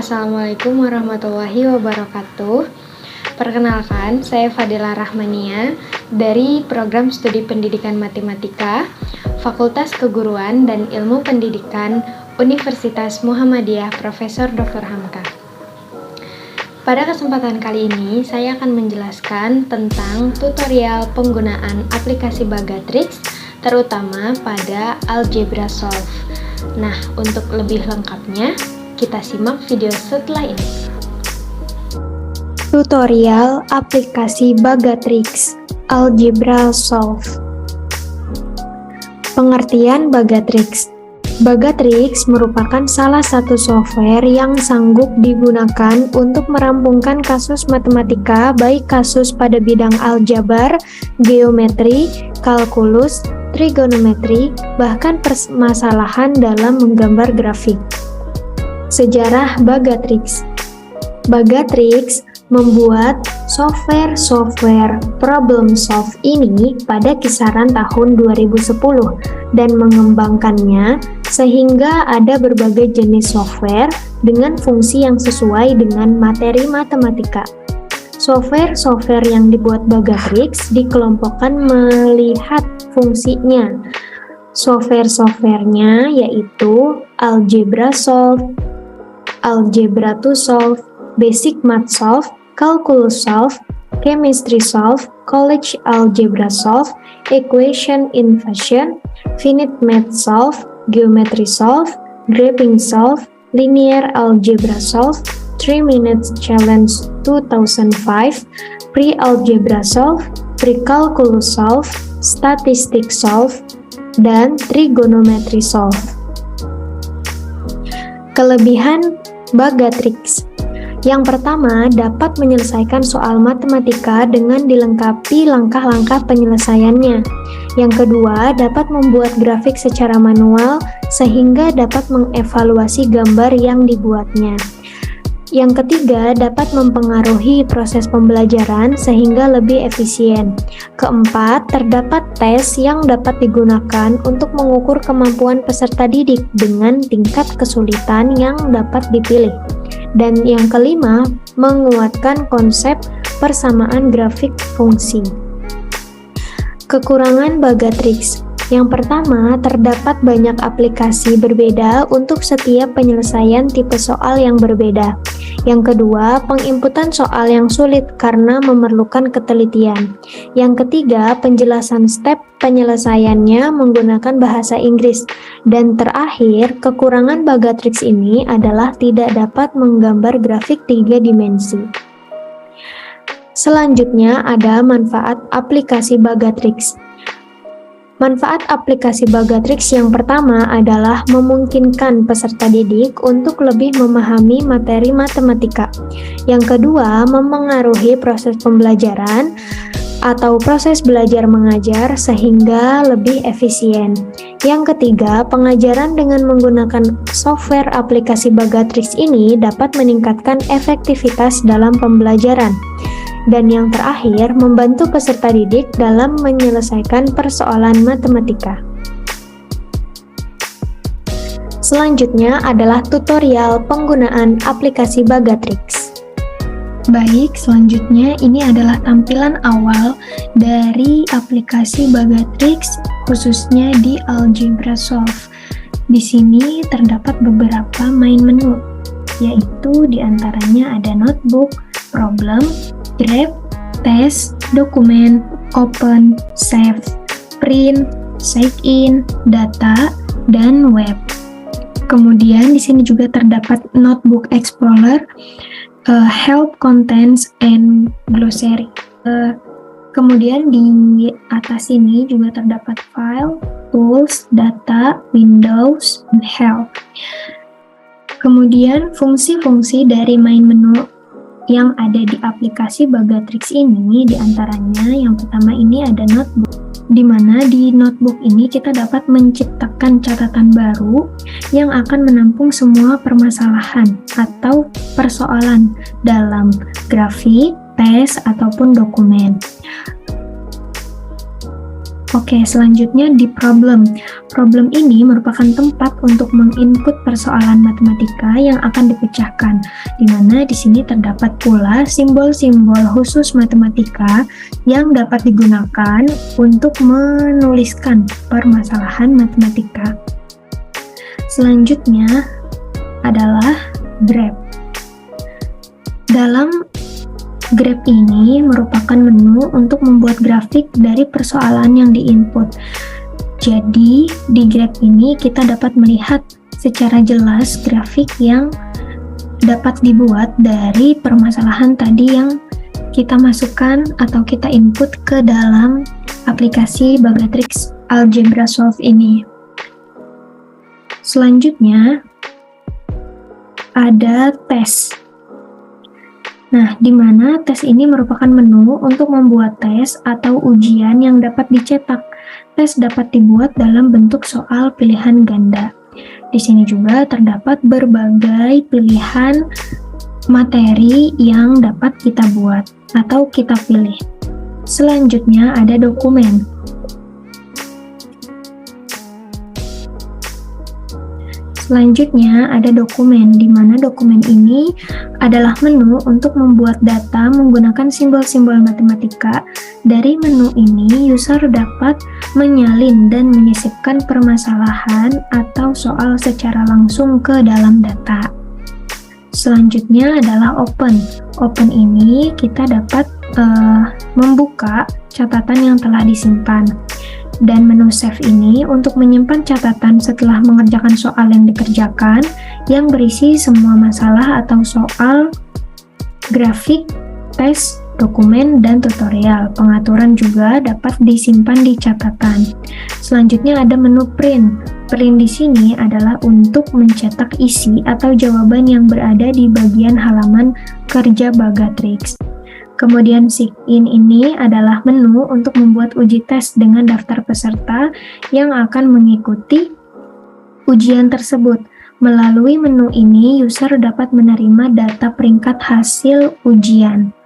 Assalamualaikum warahmatullahi wabarakatuh. Perkenalkan, saya Fadila Rahmania dari Program Studi Pendidikan Matematika, Fakultas Keguruan dan Ilmu Pendidikan Universitas Muhammadiyah Profesor Dr. Hamka. Pada kesempatan kali ini, saya akan menjelaskan tentang tutorial penggunaan aplikasi Bagatrix, terutama pada Algebra Solve. Nah, untuk lebih lengkapnya, kita simak video setelah ini. Tutorial aplikasi Bagatrix Algebra Solve. Pengertian Bagatrix. Bagatrix merupakan salah satu software yang sanggup digunakan untuk merampungkan kasus matematika, baik kasus pada bidang aljabar, geometri, kalkulus, trigonometri, bahkan permasalahan dalam menggambar grafik. Sejarah Bagatrix. Bagatrix membuat software problem solve ini pada kisaran tahun 2010 dan mengembangkannya sehingga ada berbagai jenis software dengan fungsi yang sesuai dengan materi matematika. Software yang dibuat Bagatrix dikelompokkan melihat fungsinya. Software-softwarenya yaitu Algebra Solve, Algebra to Solve, Basic Math Solve, Calculus Solve, Chemistry Solve, College Algebra Solve, Equation Inversion, Finite Math Solve, Geometry Solve, Graphing Solve, Linear Algebra Solve, 3 Minutes Challenge 2005, Pre-Algebra Solve, Pre-Calculus Solve, Statistics Solve, dan Trigonometry Solve. Kelebihan Bagatrix. Yang pertama, dapat menyelesaikan soal matematika dengan dilengkapi langkah-langkah penyelesaiannya. Yang kedua, dapat membuat grafik secara manual sehingga dapat mengevaluasi gambar yang dibuatnya. Yang ketiga, dapat mempengaruhi proses pembelajaran sehingga lebih efisien. Keempat, terdapat tes yang dapat digunakan untuk mengukur kemampuan peserta didik dengan tingkat kesulitan yang dapat dipilih. Dan yang kelima, menguatkan konsep persamaan grafik fungsi. Kekurangan Bagatrix. Yang pertama, terdapat banyak aplikasi berbeda untuk setiap penyelesaian tipe soal yang berbeda. Yang kedua, penginputan soal yang sulit karena memerlukan ketelitian. Yang ketiga, penjelasan step penyelesaiannya menggunakan bahasa Inggris. Dan terakhir, kekurangan Bagatrix ini adalah tidak dapat menggambar grafik 3 dimensi. Selanjutnya ada manfaat aplikasi Bagatrix. Manfaat aplikasi Bagatrix yang pertama adalah memungkinkan peserta didik untuk lebih memahami materi matematika. Yang kedua, mempengaruhi proses pembelajaran atau proses belajar mengajar sehingga lebih efisien. Yang ketiga, pengajaran dengan menggunakan software aplikasi Bagatrix ini dapat meningkatkan efektivitas dalam pembelajaran. Dan yang terakhir, membantu peserta didik dalam menyelesaikan persoalan matematika. Selanjutnya adalah tutorial penggunaan aplikasi Bagatrix. Baik, selanjutnya ini adalah tampilan awal dari aplikasi Bagatrix, khususnya di Algebra Solve. Di sini terdapat beberapa main menu, yaitu diantaranya ada notebook, problem, grab, test, dokumen, open, save, print, check in, data, dan web. Kemudian di sini juga terdapat notebook explorer, help contents, and glossary. Kemudian di atas ini juga terdapat file, tools, data, windows, and help. Kemudian fungsi-fungsi dari main menu yang ada di aplikasi Bagatrix ini diantaranya yang pertama ini ada notebook, di mana di notebook ini kita dapat menciptakan catatan baru yang akan menampung semua permasalahan atau persoalan dalam grafik, tes, ataupun dokumen. Oke, selanjutnya di problem. Problem ini merupakan tempat untuk menginput persoalan matematika yang akan dipecahkan, di mana di sini terdapat pula simbol-simbol khusus matematika yang dapat digunakan untuk menuliskan permasalahan matematika. Selanjutnya adalah graph. Dalam graph ini merupakan menu untuk membuat grafik dari persoalan yang diinput. Jadi, di graph ini kita dapat melihat secara jelas grafik yang dapat dibuat dari permasalahan tadi yang kita masukkan atau kita input ke dalam aplikasi Bagatrix Algebra Solve ini. Selanjutnya, ada tes. Nah, di mana tes ini merupakan menu untuk membuat tes atau ujian yang dapat dicetak. Tes dapat dibuat dalam bentuk soal pilihan ganda. Di sini juga terdapat berbagai pilihan materi yang dapat kita buat atau kita pilih. Selanjutnya ada dokumen. Selanjutnya ada dokumen, di mana dokumen ini adalah menu untuk membuat data menggunakan simbol-simbol matematika. Dari menu ini, user dapat menyalin dan menyisipkan permasalahan atau soal secara langsung ke dalam data. Selanjutnya adalah open. Open ini kita dapat membuka catatan yang telah disimpan. Dan menu save ini untuk menyimpan catatan setelah mengerjakan soal yang dikerjakan yang berisi semua masalah atau soal, grafik, tes, dokumen, dan tutorial. Pengaturan juga dapat disimpan di catatan. Selanjutnya ada menu print. Print di sini adalah untuk mencetak isi atau jawaban yang berada di bagian halaman kerja Bagatrix. Kemudian sign ini adalah menu untuk membuat uji tes dengan daftar peserta yang akan mengikuti ujian tersebut. Melalui menu ini, user dapat menerima data peringkat hasil ujian.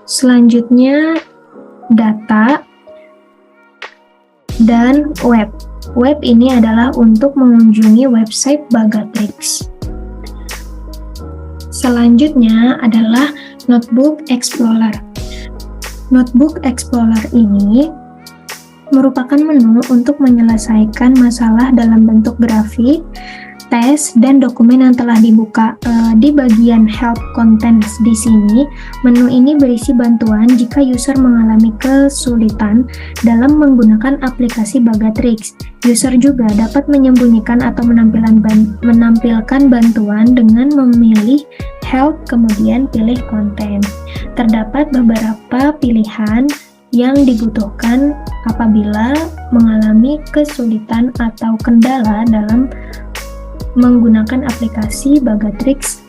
Selanjutnya, data dan web. Web ini adalah untuk mengunjungi website Bagatrix. Selanjutnya adalah Notebook Explorer. Notebook Explorer ini merupakan menu untuk menyelesaikan masalah dalam bentuk grafik, tes, dan dokumen yang telah dibuka. Di bagian Help Contents di sini, menu ini berisi bantuan jika user mengalami kesulitan dalam menggunakan aplikasi Bagatrix. User juga dapat menyembunyikan atau menampilkan bantuan dengan memilih Help, kemudian pilih konten. Terdapat beberapa pilihan yang dibutuhkan apabila mengalami kesulitan atau kendala dalam menggunakan aplikasi Bagatrix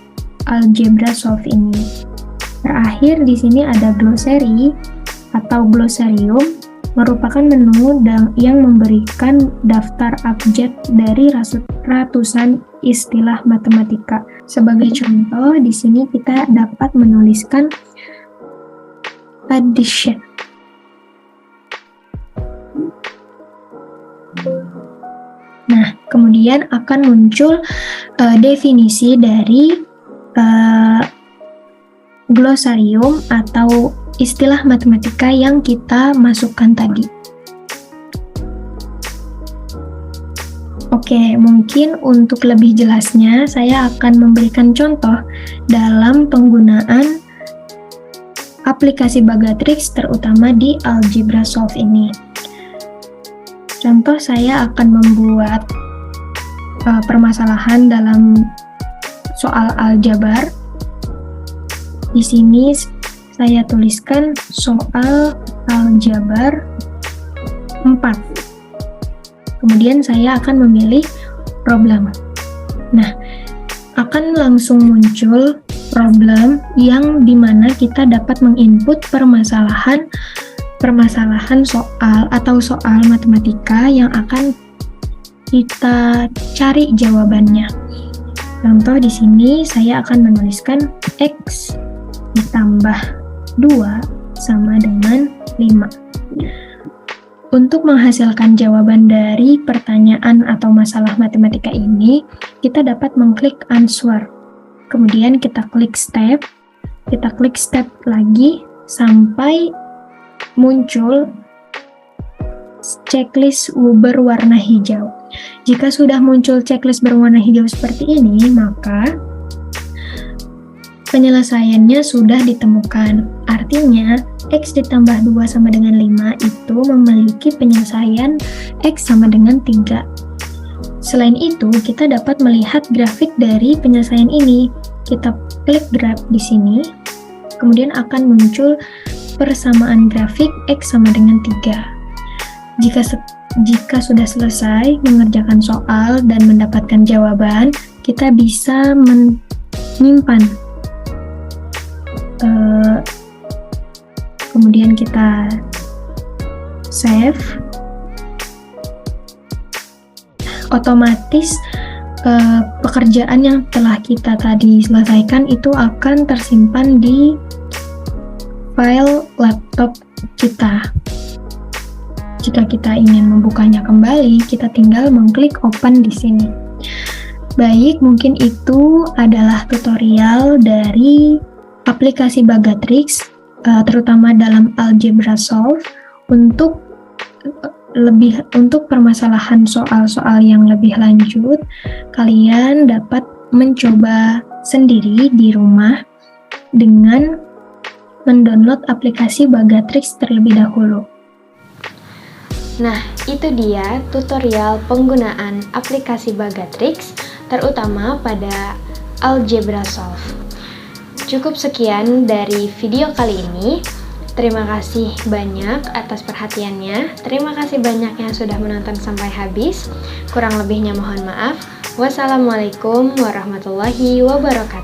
Algebra Solve ini. Terakhir di sini ada glossary atau glossarium, merupakan menu yang memberikan daftar abjad dari ratusan istilah matematika. Sebagai contoh, di sini kita dapat menuliskan addition. Nah, kemudian akan muncul definisi dari glosarium atau istilah matematika yang kita masukkan tadi. Oke, mungkin untuk lebih jelasnya saya akan memberikan contoh dalam penggunaan aplikasi Bagatrix terutama di Algebra Solve ini. Contoh, saya akan membuat permasalahan dalam soal aljabar. Di sini saya tuliskan soal aljabar 4. Kemudian saya akan memilih problem. Nah, akan langsung muncul problem yang dimana kita dapat menginput permasalahan soal atau soal matematika yang akan kita cari jawabannya. Contoh di sini saya akan menuliskan X ditambah 2 sama dengan 5. Untuk menghasilkan jawaban dari pertanyaan atau masalah matematika ini, kita dapat mengklik answer. Kemudian kita klik step lagi sampai muncul checklist berwarna hijau. Jika sudah muncul checklist berwarna hijau seperti ini, maka penyelesaiannya sudah ditemukan. Artinya, X ditambah 2 sama dengan 5 itu memiliki penyelesaian X sama dengan 3. Selain itu, kita dapat melihat grafik dari penyelesaian ini. Kita klik graf di sini, kemudian akan muncul persamaan grafik X sama dengan 3. Jika sudah selesai mengerjakan soal dan mendapatkan jawaban, kita bisa menyimpan. Kemudian kita save. Otomatis pekerjaan yang telah kita tadi selesaikan itu akan tersimpan di file laptop kita. Jika kita ingin membukanya kembali, kita tinggal mengklik open di sini. Baik, mungkin itu adalah tutorial dari aplikasi Bagatrix, terutama dalam Algebra Solve untuk permasalahan soal-soal yang lebih lanjut. Kalian dapat mencoba sendiri di rumah dengan mendownload aplikasi Bagatrix terlebih dahulu. Nah, itu dia tutorial penggunaan aplikasi Bagatrix, terutama pada Algebra Solve. Cukup sekian dari video kali ini. Terima kasih banyak atas perhatiannya. Terima kasih banyak yang sudah menonton sampai habis. Kurang lebihnya mohon maaf. Wassalamualaikum warahmatullahi wabarakatuh.